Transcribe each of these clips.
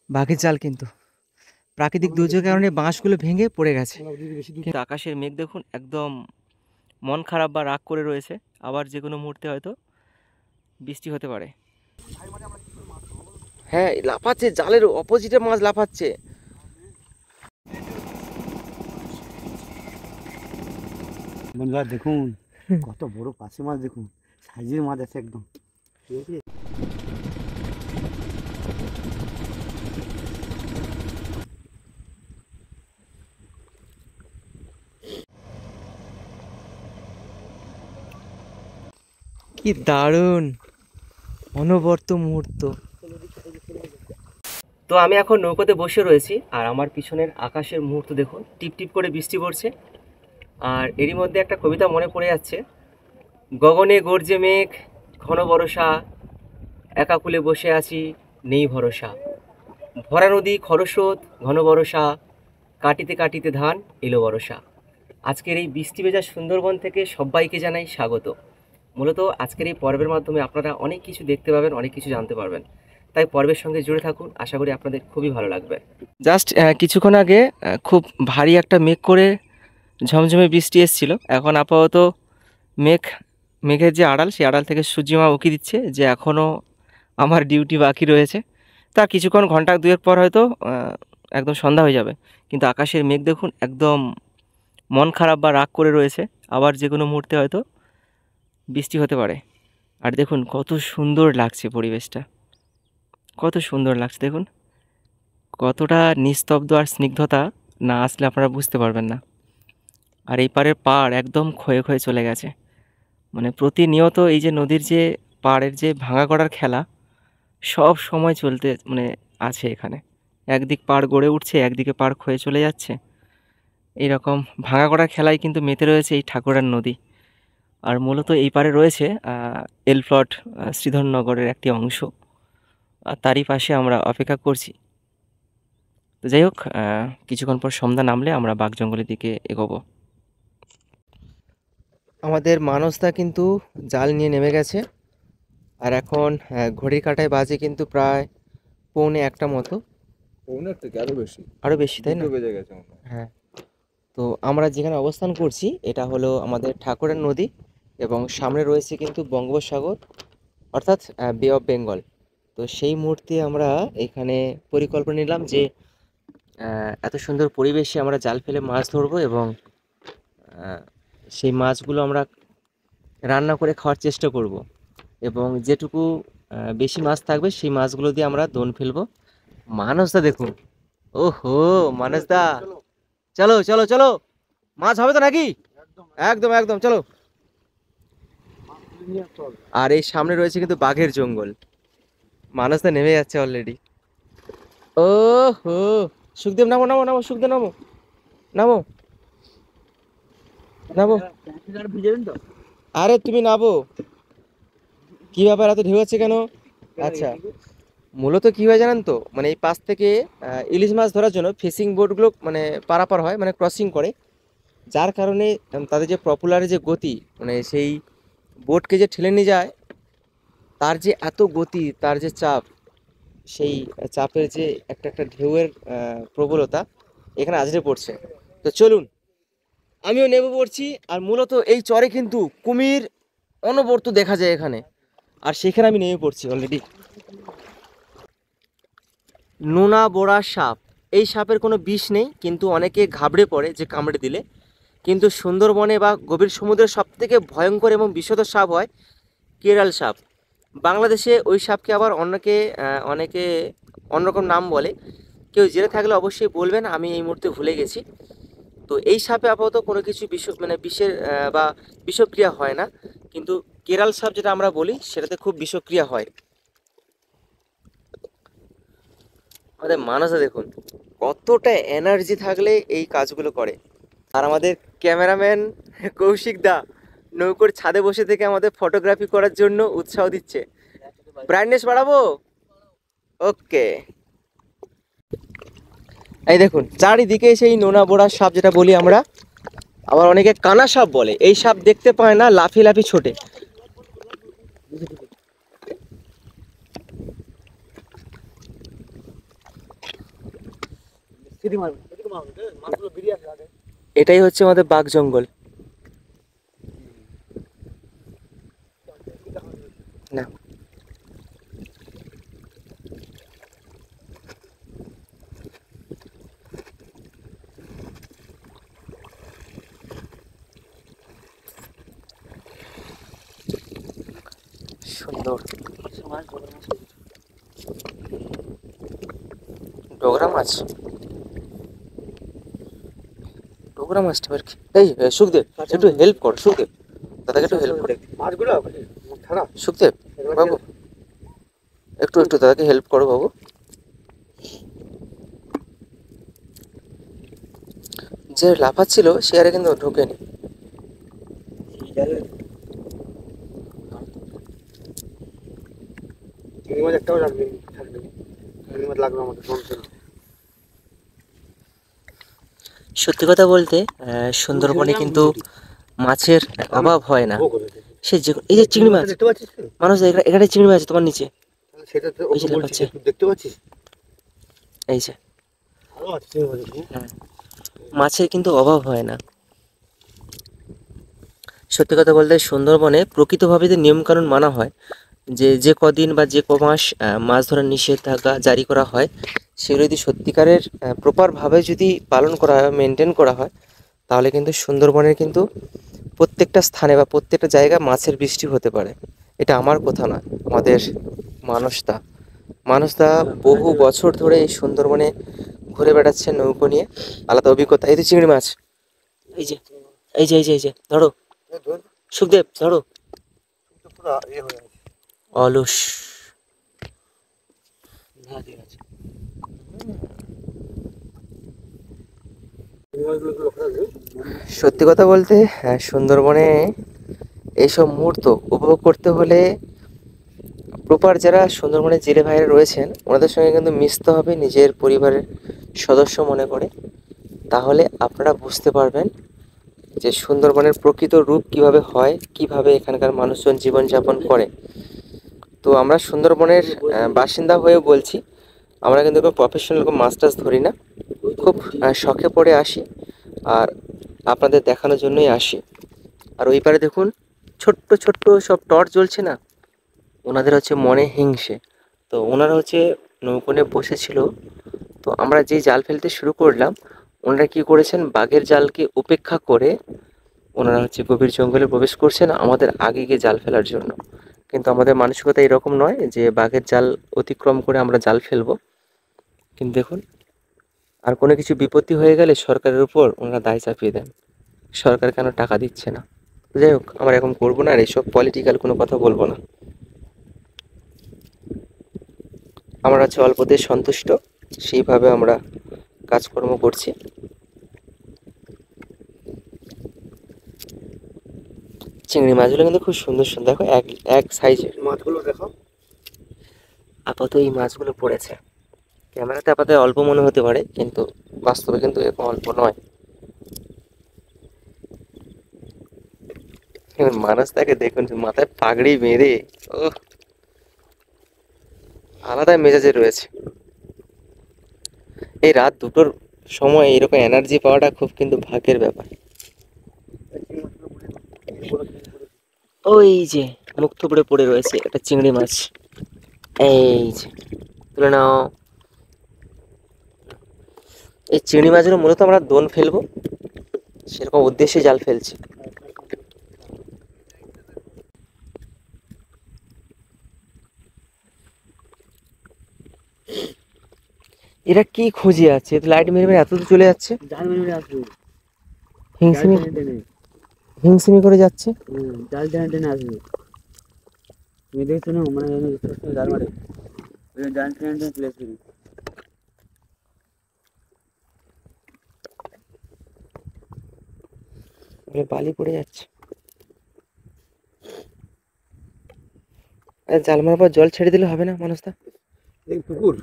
বাঘের জাল কিন্তু প্রাকৃতিক দুর্যোগের কারণে বাঁশগুলো ভেঙে পড়ে গেছে। কিন্তু আকাশের মেঘ দেখুন একদম মন খারাপ বা রাগ করে রয়েছে, আবার যে কোনো মুহূর্তে হয়তো বৃষ্টি হতে পারে। হ্যাঁ, লাফাচ্ছে, জালের অপোজিটে মাছ লাফাচ্ছে। বন্ধুরা দেখুন কত বড় পাশে মাছ, দেখুন সাইজের মাছ আছে একদম। কি দারুণ অনবর্ত মুহূর্ত। তো আমি এখন নৌকোতে বসে রয়েছি, আর আমার পিছনের আকাশের মুহূর্ত দেখুন, টিপ টিপ করে বৃষ্টি পড়ছে। আর এরই মধ্যে একটা কবিতা মনে পড়ে যাচ্ছে, গগনে গর্জে মেঘ ঘন বরষা, একা কুলে বসে আছি নেই ভরসা, ভরা নদী খরস্রোত ঘন বরষা, কাটিতে কাটিতে ধান এলো বরষা। আজকের এই বৃষ্টি ভেজা সুন্দরবন থেকে সবাইকে জানাই স্বাগত। মূলত আজকের এই পর্বের মাধ্যমে আপনারা অনেক কিছু দেখতে পাবেন, অনেক কিছু জানতে পারবেন, তাই পর্বের সঙ্গে জুড়ে থাকুন, আশা করি আপনাদের খুবই ভালো লাগবে। জাস্ট কিছুক্ষণ আগে খুব ভারী একটা মেঘ করে ঝমঝমে বৃষ্টি এসেছিল। এখন আপাতত মেঘের যে আড়াল, সেই আড়াল থেকে সূর্যিমা উকি দিচ্ছে যে এখনও আমার ডিউটি বাকি রয়েছে। তা কিছুক্ষণ ঘন্টা দুয়েক পর হয়তো একদম সন্ধ্যা হয়ে যাবে। কিন্তু আকাশের মেঘ দেখুন একদম মন খারাপ বা রাগ করে রয়েছে, আবার যে কোনো মুহূর্তে হয়তো বৃষ্টি হতে পারে। আর দেখুন কত সুন্দর লাগছে পরিবেশটা, কত সুন্দর লাগছে দেখুন, কতটা নিস্তব্ধ আর স্নিগ্ধতা, না আসলে আপনারা বুঝতে পারবেন না। আর এই পাড়ের পাড় একদম ক্ষয়ে ক্ষয়ে চলে গেছে। মানে প্রতিনিয়ত এই যে নদীর যে পাড়ের যে ভাঙা করার খেলা সব সময় চলতে মানে আছে এখানে। একদিক পাড় গড়ে উঠছে, একদিকে পাড় ক্ষয়ে চলে যাচ্ছে। এইরকম ভাঙা করার খেলায় কিন্তু মেতে রয়েছে এই ঠাকুরার নদী। আর মূলত এই পারে রয়েছে এলফ্লট শ্রীধরনগরের একটি অংশ, আর তারই পাশে আমরা অপেক্ষা করছি। তো যাই হোক, কিছুক্ষণ পর সন্ধ্যা নামলে আমরা বাঘজঙ্গলের দিকে এগোবো। আমাদের মানসদা কিন্তু জাল নিয়ে নেমে গেছে, আর এখন ঘড়ির কাঁটায় বাজে কিন্তু প্রায় 1:45 মতো। পৌনে থেকে আরো বেশি, আরও বেশি, তাই না? বেজে গেছে মনে হয়। হ্যাঁ। তো আমরা যেখানে অবস্থান করছি এটা হলো আমাদের ঠাকুরের নদী, এবং সামনে রয়েছে কিন্তু বঙ্গোপসাগর, অর্থাৎ বে অফ বেঙ্গল। তো সেই মুহূর্তে আমরা এখানে পরিকল্পনা নিলাম যে এত সুন্দর পরিবেশে আমরা জাল ফেলে মাছ ধরবো, এবং সেই মাছগুলো আমরা রান্না করে খাওয়ার চেষ্টা করব, এবং যেটুকু বেশি মাছ থাকবে সেই মাছগুলো দিয়ে আমরা দোন ফেলবো। মানসদা দেখুন, ওহো মানসদা, চলো চলো চলো, মাছ হবে তো নাকি? একদম একদম, চলো। আর এই সামনে রয়েছে কিন্তু বাঘের জঙ্গল, মানসদা নেমে যাচ্ছে অলরেডি। ও হো, সুখদেব নামো নামো নামো, সুখদেব নামো নামো নামো। আরে তুমি নামো, কি ব্যাপার এত ঢেউ হচ্ছে কেন? আচ্ছা, মূলত কি হয় জানেন তো, মানে এই পাশ থেকে ইলিশ মাছ ধরার জন্য ফিশিং বোটগুলো মানে পারাপার হয়, মানে ক্রসিং করে, যার কারণে তাদের যে পপুলারের যে গতি, মানে সেই বোটকে যে ঠেলে নিয়ে যায়, তার যে এত গতি, তার যে চাপ, সেই চাপের যে একটা একটা ঢেউয়ের প্রবলতা এখানে আছড়ে পড়ছে। তো চলুন, আমিও নেমে পড়ছি। আর মূলত এই চরে কিন্তু কুমির অনবরত দেখা যায় এখানে, আর সেখানে আমি নেমে পড়ছি অলরেডি। নোনা বোড়া সাপ, এই সাপের কোনো বিষ নেই, কিন্তু অনেকে ঘাবড়ে পড়ে যে কামড়ে দিলে। কিন্তু সুন্দরবনে বা গভীর সমুদ্রের সবথেকে ভয়ঙ্কর এবং বিষধর সাপ হয় কেরাল সাপ। বাংলাদেশে ওই সাপকে আবার অনেকে অন্যরকম নাম বলে। কেউ জেনে থাকলে অবশ্যই বলবেন, আমি এই মুহূর্তে ভুলে গেছি। তো এই সাপে আপাতত কোনো কিছু মানে বিষের বা বিষক্রিয়া হয় না, কিন্তু কেরাল সাপ যেটা আমরা বলি সেটাতে খুব বিষক্রিয়া হয়। আমাদের মানুষে দেখুন কতটা এনার্জি থাকলে এই কাজগুলো করে। আর আমাদের ক্যামেরাম্যান কৌশিক দা নৌকোর ছাদে বসে থেকে আমাদের ফটোগ্রাফি করার জন্য উৎসাহ দিচ্ছে। ব্রাইটনেস বাড়াবো? ওকে। এই দেখুন চারিদিকে সেই নোনা বোড়া সাপ যেটা বলি আমরা, আবার অনেকে কানা সাপ বলে। এই সাপ দেখতে পায় না, লাফি লাফি ছোটে। এদিকে মারবে, এদিকে মারবে, মাছগুলো বেরিয়ে আসবে আগে। এটাই হচ্ছে আমাদের বাঘ জঙ্গল। না, সুন্দর ডোগরা মাছ। ডোগরা মাছটা আবার কি? এই সুখদেব, একটু হেল্প কর সুখদেব, দাদাকে একটু হেল্প কর। মাছগুলো ছাড়া সুখদেব বাবু, একটু একটু দাদাকে হেল্প করো বাবু। যে লাফাচ্ছিল সে আরে কিন্তু ঢোকেনি। চিংড়ি মাছ একটাও লাগবে থাকবে, চিংড়ি মাছ লাগবে আমাদের বলতে। সত্যি কথা বলতে সুন্দরবনে কিন্তু মাছের অভাব হয় না। সে যে এই যে চিংড়ি মাছ, দেখতে পাচ্ছিস তো? মানুষ এখানে চিংড়ি মাছ তোমার নিচে, তাহলে সেটা তো এই যে বলছি, লাফাচ্ছে। তুই দেখতে পাচ্ছিস? এই যে ভালো আছে চিংড়ি মাছ খুব। হ্যাঁ, মাছের কিন্তু অভাব হয় না। সত্যি কথা বলতে সুন্দরবনে প্রকৃতভাবে যে নিয়মকানুন মানা হয়, যে যে কদিন বা যে কমাস মাছ ধরার নিষেধাজ্ঞা জারি করা হয়, সেগুলো যদি সত্যিকারের প্রপারভাবে যদি পালন করা হয়, মেনটেন করা হয়, তাহলে কিন্তু সুন্দরবনের কিন্তু প্রত্যেকটা স্থানে বা প্রত্যেকটা জায়গায় মাছের বৃষ্টি হতে পারে। এটা আমার কথা নয়, আমাদের মানসদা মানসদা বহু বছর ধরে এই সুন্দরবনে ঘুরে বেড়াচ্ছে নৌকো নিয়ে, আলাদা অভিজ্ঞতা। এই যে চিংড়ি মাছ, এই যে এই যে এই যে এই যে ধরো এই ধর, সুখদেব, ধরো। তো পুরো ইয়ে হয়ে আছে। অলস। হ্যাঁ ঠিক আছে। চিংড়ি মাছগুলো একটু লক্ষ্য রাখবে। সত্যি কথা বলতে সুন্দরবনে এইসব মুহূর্ত উপভোগ করতে হলে প্রপার যারা সুন্দরবনে জেলে ভাইরা রয়েছেন ওনাদের সঙ্গে কিন্তু মিশতে হবে নিজের পরিবারের সদস্য মনে করে। তাহলে আপনারা বুঝতে পারবেন যে সুন্দরবনের প্রকৃত রূপ কিভাবে হয়, কিভাবে এখানকার মানুষজন জীবনযাপন করে। তো আমরা সুন্দরবনের বাসিন্দা হয়ে বলছি, আমরা কিন্তু কোনো প্রফেশনাল কোনো মাছ টাছ ধরি না, খুব শখে পড়ে আসি আর আপনাদের দেখানোর জন্যই আসি। আর ওই পারে দেখুন ছোট্ট ছোট্ট সব টর্চ জ্বলছে না, ওনাদের হচ্ছে মনে হিংসে। তো ওনারা হচ্ছে নৌকোনে বসেছিল, তো আমরা যেই জাল ফেলতে শুরু করলাম ওনারা কি করেছেন, বাঘের জালকে উপেক্ষা করে ওনারা হচ্ছে গভীর জঙ্গলে প্রবেশ করছেন আমাদের আগে গিয়ে জাল ফেলার জন্য। কিন্তু আমাদের মানসিকতা এরকম নয় যে বাঘের জাল অতিক্রম করে আমরা জাল ফেলবো। কিন্তু দেখুন, আর কোনো কিছু বিপত্তি হয়ে গেলে সরকারের উপর ওনারা দায় চাপিয়ে দেন, সরকার কেন টাকা দিচ্ছে না। যাই হোক, আমরা এরকম করবো না আর এইসব পলিটিক্যাল কোনো কথা বলবো না। আমরা হচ্ছে অল্পতে সন্তুষ্ট, সেইভাবে আমরা কাজকর্ম করছি। চিংড়ি মাছগুলো কিন্তু খুব সুন্দর সুন্দর, দেখো এক এক সাইজের। মাছগুলো দেখো। আপাতত এই মাছগুলো পড়েছে, ক্যামেরাতে আপাতত অল্প মনে হতে পারে কিন্তু বাস্তবে কিন্তু এরকম অল্প নয়। মানুষটাকে দেখুন, মাথায় পাগড়ি বেঁধে ও আলাদা মেজাজে রয়েছে। এই রাত দুটোর সময় এরকম এনার্জি পাওয়াটা খুব কিন্তু ভাগ্যের ব্যাপার। ওই যে মুক্ত পড়ে পড়ে রয়েছে একটা চিংড়ি মাছ, এই যে তুলে নাও। এই চিংড়ি মাছগুলো মূলত আমরা দোন ফেলবো, সেরকম উদ্দেশ্যে জাল ফেলছি। এরা কি খুঁজে আছে, লাইট মেরে মেরে এত দূর চলে যাচ্ছে, জাল মেরে আসবে, জাল হিংসিমি টেনে টেনে। হিংসিমি করে যাচ্ছে। জাল টেনে টেনে আসবে। তুমি দেখছো না, মানে জাল মারে, জাল টেনে টেনে চলে আসবে। বালি পড়ে যাচ্ছে। আরে জাল মারার পর জল ছেড়ে দিলে হবে না মানুষটা? এই পুকুর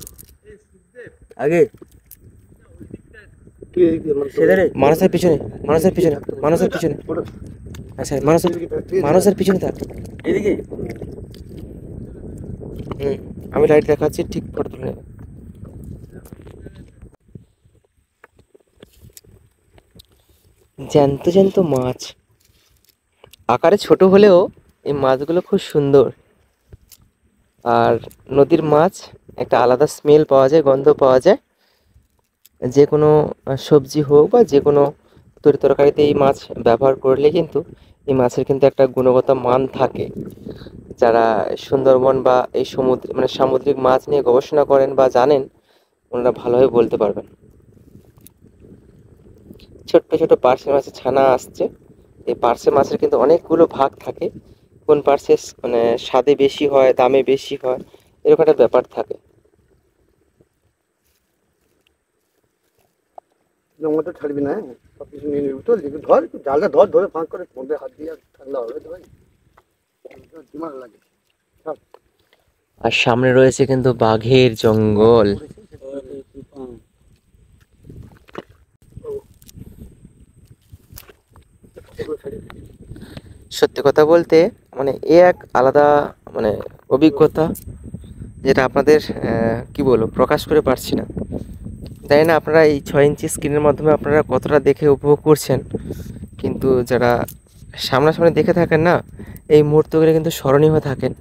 আগে তুই সেধারে মানুষের পিছনে, মানুষের পিছনে, মানুষের পিছনে। আচ্ছা, মানুষের মানুষের পিছনে থাক। এদিকে আমি লাইট দেখাচ্ছি, ঠিক ফটো তুলে নেবে। জ্যান্ত জ্যান্ত মাছ। আকারে ছোট হলেও এই মাছগুলো খুব সুন্দর। আর নদীর মাছ একটা আলাদা স্মেল পাওয়া যায়, গন্ধ পাওয়া যায়। যে কোনো সবজি হোক বা যে কোনো তরকারিতে এই মাছ ব্যবহার করলে কিন্তু এই মাছের কিন্তু একটা গুণগত মান থাকে। যারা সুন্দরবন বা এই সমুদ্র মানে সামুদ্রিক মাছ নিয়ে গবেষণা করেন বা জানেন, ওনারা ভালোভাবে বলতে পারবেন। ছোট্ট ছোট পার্শে মাছের ছানা আসছে। এই পার্শে মাছের কিন্তু অনেকগুলো ভাগ থাকে। কোন পার্শে মানে স্বাদে বেশি হয়, দামে বেশি হয়, এরকম একটা ব্যাপার থাকে। জঙ্গলটা ছাড়বি না, সব কিছু নিয়ে নিবি তো, ধর জালটা ধর, ধরে ফাঁক করে মধ্যে হাত দিয়ে ঠান্ডা হবে তো ভাই, দিমাগ লাগে। আর সামনে রয়েছে কিন্তু বাঘের জঙ্গল। সত্যি কথা বলতে মানে এ এক আলাদা মানে অভিজ্ঞতা, যেটা আপনাদের কি বলবো প্রকাশ করে পারছি না। জানি না আপনারা এই 6 ইঞ্চি স্ক্রিনের মাধ্যমে আপনারা কতটা দেখে উপভোগ করছেন, কিন্তু যারা সামনাসামনি দেখে থাকেন না, এই মুহূর্তগুলো কিন্তু স্মরণীয় হয়ে থাকেন।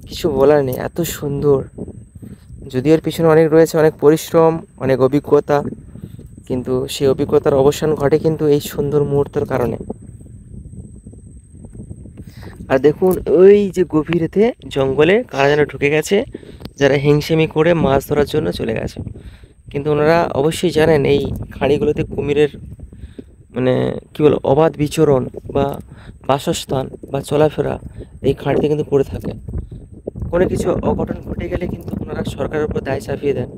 কিছু বলার নেই, এত সুন্দর। যদিও এর পিছনে অনেক রয়েছে, অনেক পরিশ্রম, অনেক অভিজ্ঞতা, কিন্তু সেই অভিজ্ঞতার অবসান ঘটে কিন্তু এই সুন্দর মুহূর্তের কারণে। আর দেখুন ওই যে গভীরেতে জঙ্গলে কারা যেন ঢুকে গেছে, যারা হিংসেমি করে মাছ ধরার জন্য চলে গেছে। কিন্তু ওনারা অবশ্যই জানেন এই খাঁড়িগুলোতে কুমিরের মানে কী বলো অবাধ বিচরণ বা বাসস্থান বা চলাফেরা এই খাঁড়িতে কিন্তু করে থাকে। কোনো কিছু অঘটন ঘটে গেলে কিন্তু ওনারা সরকারের উপর দায় চাপিয়ে দেন।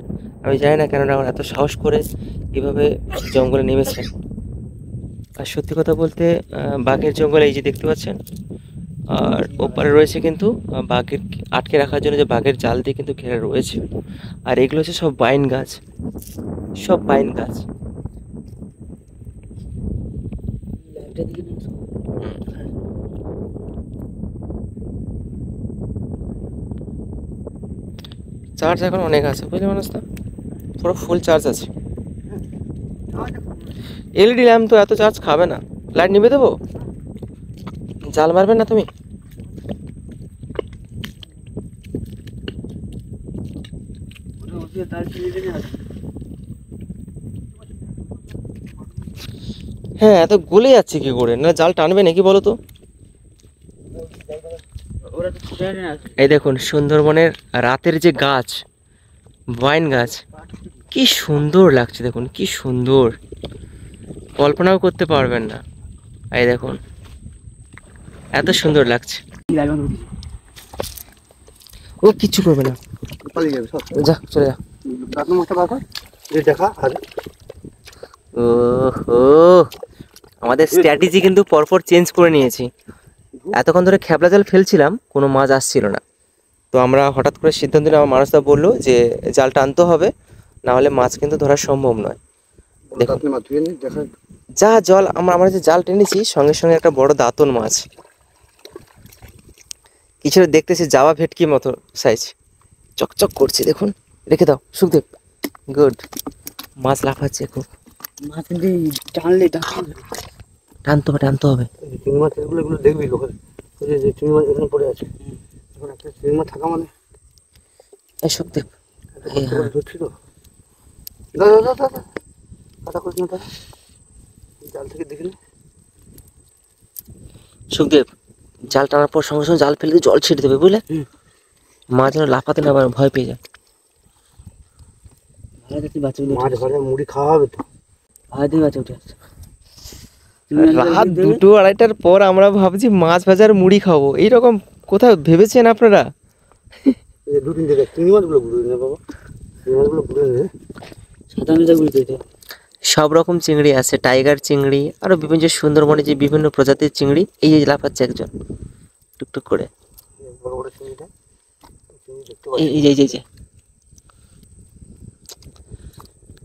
আমি জানি না কেন ওরা এত সাহস করে এভাবে জঙ্গলে নেমেছেন। আর সত্যি কথা বলতে বাঘের জঙ্গলে এই যে দেখতে পাচ্ছেন, আর ওপারে রয়েছে কিন্তু বাঘের আটকে রাখার জন্য যে বাঘের জাল দিয়ে কিন্তু ঘেরা রয়েছে। আর এগুলো হচ্ছে সব বাইন গাছ, সব বাইন গাছ। চার্জ এখন অনেক আছে বুঝলি মানুষ, তো পুরো ফুল চার্জ আছে। এলইডি ল্যাম্প তো এত চার্জ খাবে না। লাইট নিবে দেবো, জাল মারবে না তুমি? হ্যাঁ, এত গলে যাচ্ছে কি করে? না জাল টানবে নাকি বলো তো? এই দেখুন সুন্দরবনের রাতের যে গাছ, ওয়াইন গাছ, কি সুন্দর লাগছে দেখুন, কি সুন্দর, কল্পনাও করতে পারবেন না। এই দেখুন এত সুন্দর লাগছে। ও কিচ্ছু করবে না, পালিয়ে যাবে সব, যা চলে যা। আপনার মাথা বাঁকা দেখা আরে ওহো, আমাদের স্ট্র্যাটেজি কিন্তু পরপর চেঞ্জ করে নিয়েছি। এতক্ষণ ধরে খেপলা জাল ফেলছিলাম, কোনো মাছ আসছিল না। তো আমরা হঠাৎ করে সিদ্ধান্ত নিয়ে আমার মানুষদা বললো যে জাল টানতে হবে, না হলে মাছ কিন্তু ধরা সম্ভব নয়। দেখুন আপনি মাছ ধুয়ে নিন দেখা। যা জল আমরা যে জাল টেনেছি, সঙ্গে সঙ্গে একটা বড় দাঁতন মাছ, কিছু দেখতেছি জাবা ভেটকি মতো সাইজ, চকচক করছে দেখুন। রেখে দাও সুখদেব, গুড। মাছ লাফাচ্ছে খুব, মাছ টানলে টানতে হবে টানতে হবে। চিংড়ি মাছ এগুলো এগুলো দেখবি লোকের, ওই যে চিংড়ি মাছ এখানে পড়ে আছে, এখন একটা চিংড়ি মাছ থাকা মানে এই সুখদেব, ধরছি তো, দাদা দাদা দাদা কথা করিস না দাদা, জাল থেকে দেখি না। সুখদেব জাল টানার পর সঙ্গে সঙ্গে জাল ফেলে দিয়ে জল ছেড়ে দেবে বুঝলে, মাছ যেন লাফাতে না পারে, ভয় পেয়ে যায়। মাছ ধরে মুড়ি খাওয়া হবে তো, রাত 2-2-2:30টার পর আমরা ভাবছি মাছ ভাজার মুড়ি খাবো, এইরকম কোথাও ভেবেছেন আপনারা? দু তিনটে দেখ চিংড়ি মাছগুলো ঘুরে নে বাবা, চিংড়ি মাছগুলো ঘুরে নে, সাধারণত ঘুরতে সব রকম চিংড়ি আছে, টাইগার চিংড়ি, আরো বিভিন্ন যে সুন্দরবনে যে বিভিন্ন প্রজাতির চিংড়ি। এই যে লাফাচ্ছে একজন টুকটুক করে, বড় বড় চিংড়িটা, চিংড়ি দেখতে এই যে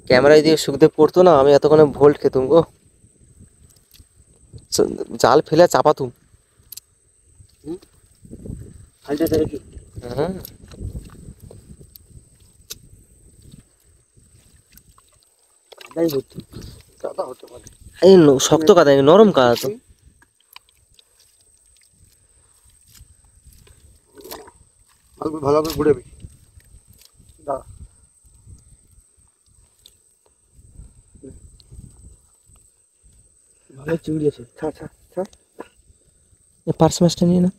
ক্যামেরায় দিয়ে সুখদেব পড়তো না, আমি এতক্ষণে ভোল্ট খেতুম গো। জাল ফেলে চাপাতুম। হালটা ধরে কি হ্যাঁ আদাই হচ্ছে, দাদা হতে পারে। এই শক্ত কাদা, নরম কাদা তো। ভালো করে ঘুরেবি। দাঁড়া। ভালো চিংড়ি আছে। ছাড় ছাড় ছাড়। পার্স মাছটা নিয়ে না,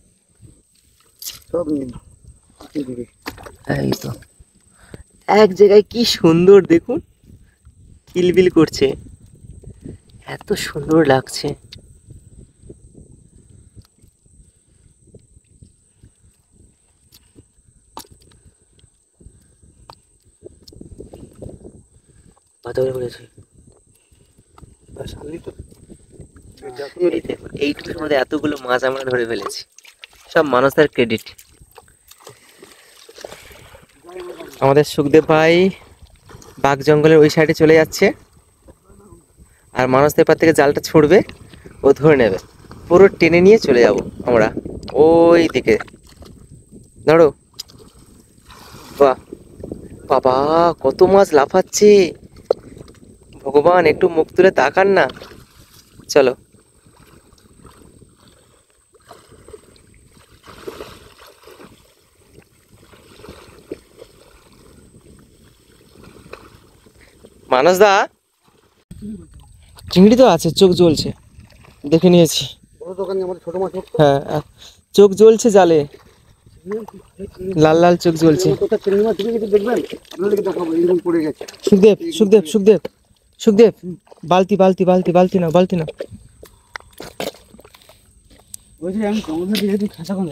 সব নিয়ে নাও। দিবি। এই তো এক জায়গায় কি সুন্দর দেখুন, কিলবিল করছে, এত সুন্দর লাগছে। পাতাগুলো করেছে তো এইটুকুর মধ্যে এতগুলো মাছ আমরা ধরে ফেলেছি, সব মানুষের ক্রেডিট। আমাদের সুখদেব ভাই বাঘ জঙ্গলের ওই সাইডে চলে যাচ্ছে, আর মানুষ এপার থেকে জালটা ছুড়বে, ও ধরে নেবে, পুরো টেনে নিয়ে চলে যাব আমরা ওই দিকে। ধরো, বাহ বাবা, কত মাছ লাফাচ্ছে, ভগবান একটু মুখ তুলে তাকান না। চলো, মানস দা, চিংড়ি তো আছে, চোখ জ্বলছে, দেখে নিয়েছি। বড় দোকানে আমাদের ছোট মাছ হোক। হ্যাঁ, চোখ জ্বলছে জালে, লাল লাল চোখ জ্বলছে। কোথায় চিংড়ি মাছ তুমি কিছু দেখবেন? আপনাদেরকে দেখাবো, এরকম পড়ে গেছে। সুখদেব সুখদেব সুখদেব সুখদেব, বালতি বালতি বালতি বালতি না, বালতি না। বলছি আমি কমলা দিয়ে তুই খাসা কোন?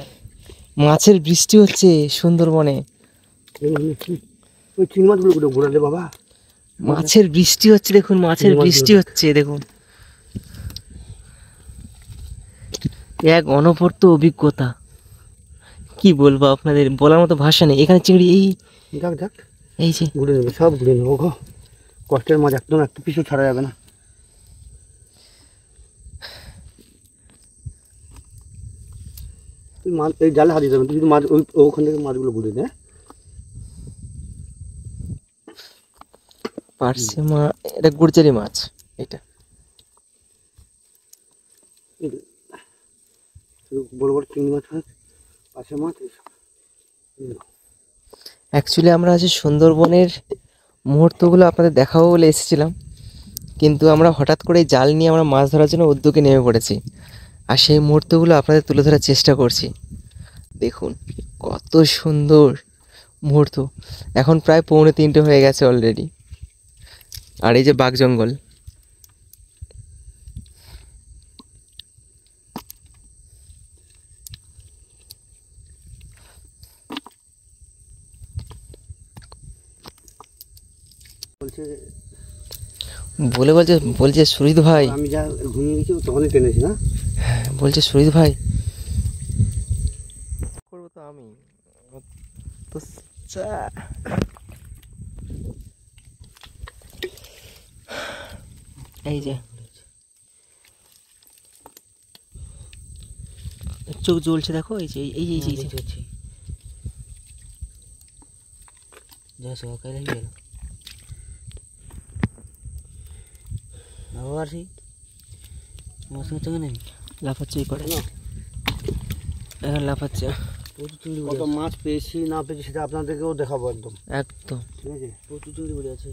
মাছের বৃষ্টি হচ্ছে সুন্দরবনে, ওই চিংড়ি মাছগুলো ঘুরালে বাবা। মাছের বৃষ্টি হচ্ছে দেখুন, মাছের বৃষ্টি হচ্ছে দেখুন, এক অনবদ্য অভিজ্ঞতা, কি বলবো আপনাদের, বলার মতো ভাষা নেই। এখানে চিংড়ি, এই যাক যাক, এই যে ঘুরে নেবে, সব ঘুরে নেবো গো। কষ্টের মাছ একদম একটু পিছু ছাড়া যাবে না। তুই মাছ এই জালে হারিয়ে যাবেন, তুই শুধু মাছ ওখান থেকে মাছগুলো ঘুরে নে। পার্সে মাছ, এটা গুড়চারি মাছ, এটা বড় বড় চিংড়ি মাছ আছে, পাশে মাছ। অ্যাকচুয়ালি আমরা আজ সুন্দরবনের মুহূর্তগুলো আপনাদের দেখাবো বলে এসেছিলাম, কিন্তু আমরা হঠাৎ করে জাল নিয়ে আমরা মাছ ধরার জন্য উদ্যোগে নেমে পড়েছি, আর সেই মুহূর্তগুলো আপনাদের তুলে ধরার চেষ্টা করছি। দেখুন কত সুন্দর মুহূর্ত, এখন প্রায় 2:45 হয়ে গেছে অলরেডি, আর এই যে বাঘ জঙ্গল। বলছে বলছে বলছে সুরিত ভাই, আমি যা ঘুমিয়ে গেছি তখনই টেনেছি না। বলছে সুরিত ভাই করবো তো আমি তো এই যে চোখ জ্বলছে দেখো, এই যে এই এই যে যা সকালে হয়ে গেল আবার সেই মৌসুমি চোখে নেই লাফাচ্ছে, এই করে না এখন লাফাচ্ছে। কত মাছ পেয়েছি না পেয়েছি সেটা আপনাদেরকেও দেখাবো একদম একদম ঠিক আছে। প্রচুর চিংড়ি পড়ে আছে।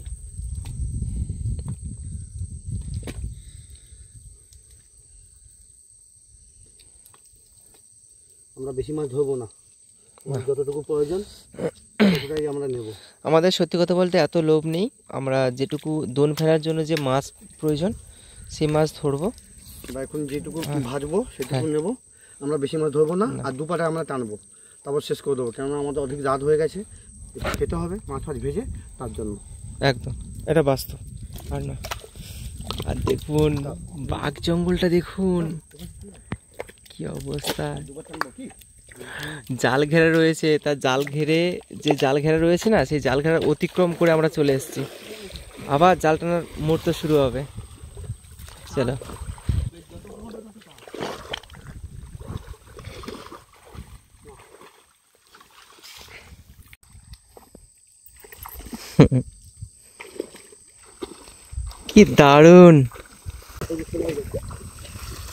আমরা বেশি মাছ ধরবো না, যতটুকু প্রয়োজন ততটাই আমরা নেব। আমাদের সত্যি কথা বলতে এত লোভ নেই, আমরা যেটুকু দোন ফেলার জন্য যে মাছ প্রয়োজন সেই মাছ ধরবো, বা এখন যেটুকু ভাজবো সেটুকু নেব। আমরা বেশি মাছ ধরবো না, আর দুপাটা আমরা টানবো, তারপর শেষ করে দেবো, কেননা আমাদের অধিক রাত হয়ে গেছে, খেতে হবে মাছ ফাছ ভেজে, তার জন্য। একদম এটা বাস্তব। আর না, আর দেখুন বাঘ জঙ্গলটা দেখুন কি অবস্থা, জাল ঘেরা রয়েছে, তার জাল ঘেরে যে জাল ঘেরা রয়েছে না, সেই জাল ঘেরা অতিক্রম করে আমরা চলে এসেছি, আবার জাল টানার মুহূর্ত শুরু হবে। চলো কি দারুণ,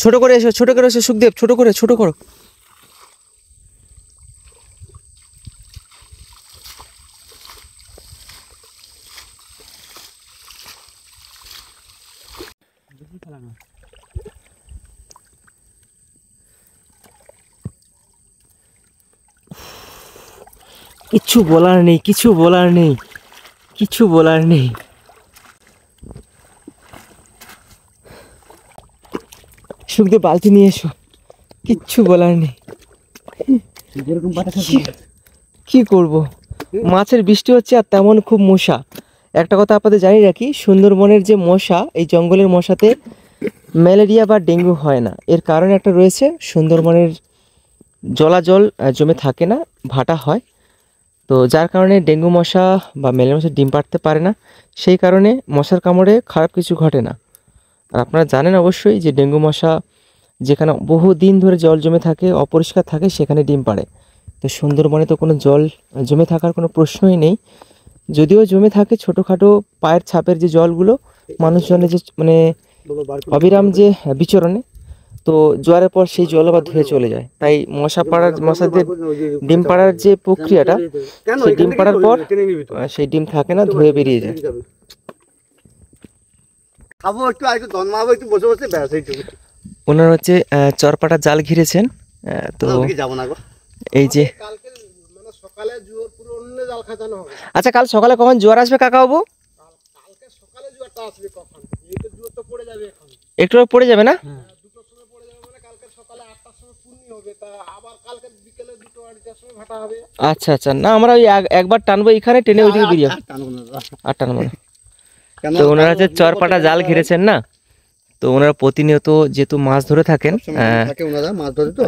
ছোট করে এসো, ছোট করে এসো সুখদেব, ছোট করে, ছোট করো। কিছু বলার নেই, কিছু বলার নেই, কিছু বলার নেই। সুখদেব বালতি নিয়ে এসো, কিচ্ছু বলার নেই। কি করব, মাছের বৃষ্টি হচ্ছে আর তেমন খুব মশা। একটা কথা আপনাদের জানি রাখি, সুন্দরবনের যে মশা, এই জঙ্গলের মশাতে ম্যালেরিয়া বা ডেঙ্গু হয় না। এর কারণ একটা রয়েছে, সুন্দরবনের জলাজল জমে থাকে না, ভাটা হয়। তো যার কারণে ডেঙ্গু মশা বা ম্যালেরিয়া মশা ডিম পাড়তে পারে না। সেই কারণে মশার কামড়ে খারাপ কিছু ঘটে না। আর আপনারা জানেন অবশ্যই যে ডেঙ্গু মশা যেখানে বহু দিন ধরে জল জমে থাকে, অপরিষ্কার থাকে, সেখানে ডিম পাড়ে। তো সুন্দরবনে তো কোনো জল জমে থাকার কোনো প্রশ্নই নেই। যদিও জমে থাকে ছোটোখাটো পায়ের ছাপের যে জলগুলো, মানুষজনের যে মানে অবিরাম যে বিচরণে, তো জোয়ারের পর সেই জল আবার ধুয়ে চলে যায়। তাই মশাদের ডিম পাড়ার যে প্রক্রিয়াটা, সেই ডিম পাড়ার পর সেই ডিম থাকে না, ধুয়ে বেরিয়ে যায়। খাবো একটু, আর একটু জন্মাবো, একটু বসে বসে ব্যাস এইটুকু। ওনারা হচ্ছে চরপাটা জাল ঘিরেছেন। তো যাবো না গো, এই যে কালকে মানে সকালে জোয়ার পুরো অন্য জাল খাটানো হবে। আচ্ছা, কাল সকালে কখন জোয়ার আসবে কাকা বাবু? কালকে সকালে জোয়ারটা আসবে কখন? এই তো জোয়ার তো পড়ে যাবে এখন, একটু পড়ে যাবে না? দুটোর সময় পড়ে যাবে, মানে কালকে সকালে 8টার সময় পূর্ণি হবে, তা আবার কালকে বিকেলে 2-2:30টার সময় ভাটা হবে। আচ্ছা আচ্ছা, না আমরা ওই একবার টানবো এখানে, টেনে ওইদিকে বেরিয়ে যাবো। আর টানবো না। তো ওনারা হচ্ছে চরপাটা জাল ঘিরেছেন না, তো ওনারা প্রতিনিয়ত যেহেতু মাছ ধরে থাকেন,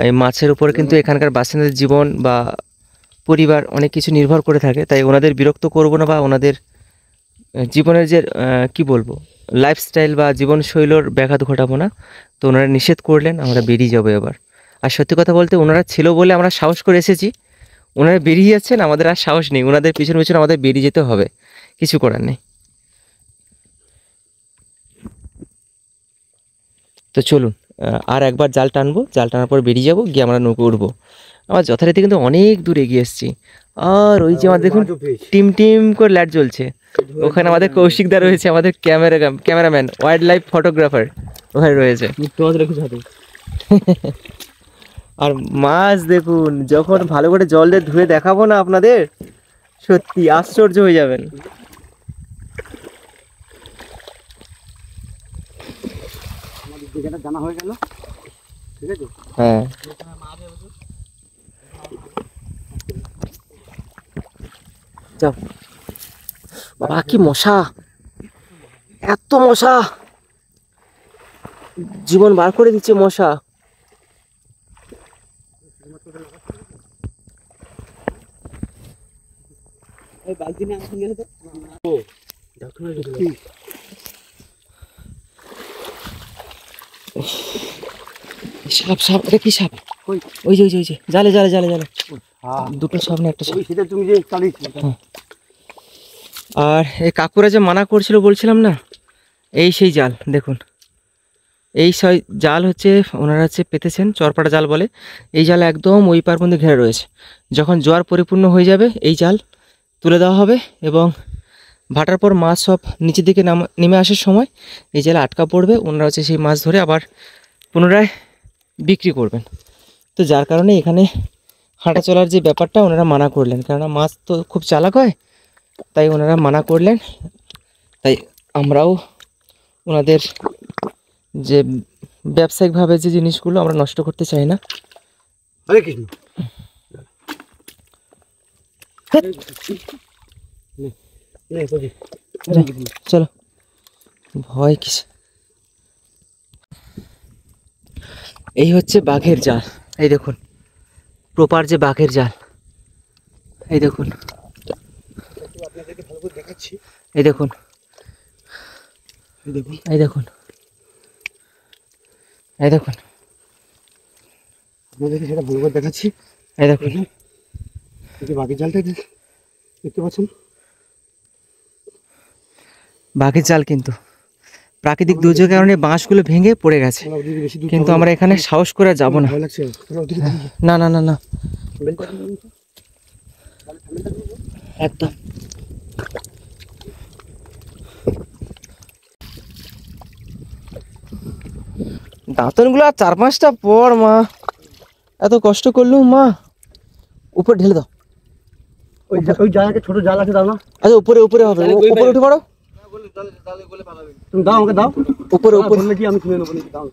এই মাছের উপর কিন্তু এখানকার বাসিন্দাদের জীবন বা পরিবার অনেক কিছু নির্ভর করে থাকে। তাই ওনাদের বিরক্ত করব না, বা ওনাদের জীবনের যে কি বলবো লাইফস্টাইল বা জীবনশৈলীর ব্যাঘাত ঘটাবো না। তো ওনারা নিষেধ করলেন, আমরা বেরিয়ে যাবো এবার। আর সত্যি কথা বলতে ওনারা ছিল বলে আমরা সাহস করে এসেছি। ওনারা বেরিয়ে যাচ্ছেন, আমাদের আর সাহস নেই। ওনাদের পিছন পিছন আমাদের বেরিয়ে যেতে হবে, কিছু করার নেই। তো চলুন আর একবার জাল টানবো, জাল টানার পর বেরিয়ে যাবো, গিয়ে আমরা নৌকো উঠবো। আমার যথারীতি কিন্তু অনেক দূর এগিয়ে এসেছি। আর ওই যে আমার দেখুন টিম টিম করে লাইট জ্বলছে, ওখানে আমাদের কৌশিকদা রয়েছে, আমাদের ক্যামেরাম্যান, ওয়াইল্ড লাইফ ফটোগ্রাফার ওখানে রয়েছে। আর মাছ দেখুন, যখন ভালো করে জল দিয়ে ধুয়ে দেখাবো না আপনাদের, সত্যি আশ্চর্য হয়ে যাবেন। জানা হয়ে গেল, ঠিক আছে? হ্যাঁ, যাও বাবা, কি মশা, এত মশা, জীবন বার করে দিচ্ছে মশা। সাপ সাপ, এটা কি সাপ? ওই যে ওই যে ওই যে জালে জালে জালে জালে দুটো সাপ না একটা সাপ। সেটা তুমি যে চালিয়েছিলে, আর এই কাকুরা যে মানা করছিল বলছিলাম না, এই সেই জাল দেখুন। এই জাল হচ্ছে ওনারা হচ্ছে পেতেছেন, চরপাটা জাল বলে। এই জাল একদম ওই পার পর্যন্ত ঘেরা রয়েছে। যখন জোয়ার পরিপূর্ণ হয়ে যাবে, এই জাল তুলে দেওয়া হবে এবং ভাটার পর মাছ সব নিচের দিকে নেমে আসার সময় এই জালে আটকা পড়বে। ওনারা হচ্ছে সেই মাছ ধরে আবার পুনরায় বিক্রি করবেন। তো যার কারণে এখানে হাঁটা চলার যে ব্যাপারটা ওনারা মানা করলেন, কেননা মাছ তো খুব চালাক হয়, তাই ওনারা মানা করলেন। তাই আমরাও ওনাদের যে ব্যবসায়িকভাবে যে জিনিসগুলো আমরা নষ্ট করতে চাই না। হরে কৃষ্ণ। চলো, ভয় কিস। এই হচ্ছে বাঘের জাল, এই দেখুন প্রপার যে বাঘের জাল, এই দেখুন, আপনাদেরকে ভালো করে দেখাচ্ছি, এই দেখুন, এই দেখুন, এই দেখুন, এই দেখুন, আপনাদেরকে সেটা ভালো করে দেখাচ্ছি। এই দেখুন, এই যে বাকি জালটা দেখতে পাচ্ছেন, বাঘের জাল কিন্তু প্রাকৃতিক দুর্যোগের কারণে বাঁশগুলো ভেঙে পড়ে গেছে, আমরা ওদিকে বেশি দূর কিন্তু যাবো আমরা এখানে সাহস করে যাব না। না। ভয় লাগছে আমরা ওদিকে না না না না, বেলটা দিয়ে দিন তো। একদম। দাঁতনগুলো আর 4-5টা পর মা, এত কষ্ট করলুম মা। উপরে ঢেলে দাও। ওই জায়গাটা ছোট জাল আছে দাও না। আচ্ছা উপরে উপরে হবে, উপরে উঠে পড়ো। তুমি দাও আমাকে দাও। উপরে উপরে বললে কি আমি তুলে নেবো নাকি, দাও।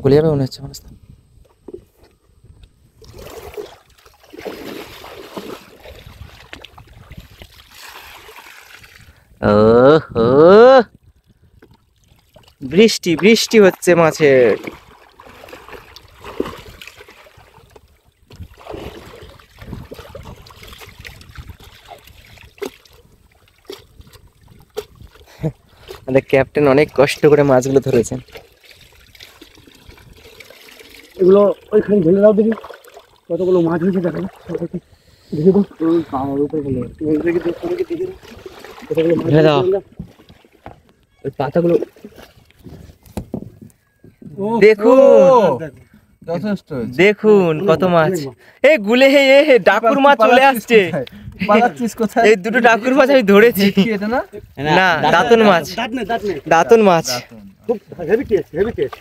গলে যাবে মনে হচ্ছে মানুষ। বৃষ্টি বৃষ্টি হচ্ছে মাছের। আমাদের ক্যাপ্টেন অনেক কষ্ট করে মাছগুলো ধরেছেন। এগুলো ওইখানে ঢেলে দাও দেখি কতগুলো মাছ হয়েছে দেখো দেখে দাও। আমার উপরে বলে দেখি দেখি কতগুলো মাছ ঢেলে দাও। হয়েছে। ওই পাতাগুলো দেখুন যথেষ্ট হয়েছে। দেখুন কত মাছ। এই গুলে হে ডাকুর মাছ চলে আসছে। পালাচ্ছিস কোথায়? এই দুটো ডাকুর মাছ আমি ধরেছি। দেখি এটা না? না দাঁতন মাছ, দাঁত নেই দাঁতন মাছ। খুব হেভি টেস্ট হেভি টেস্ট।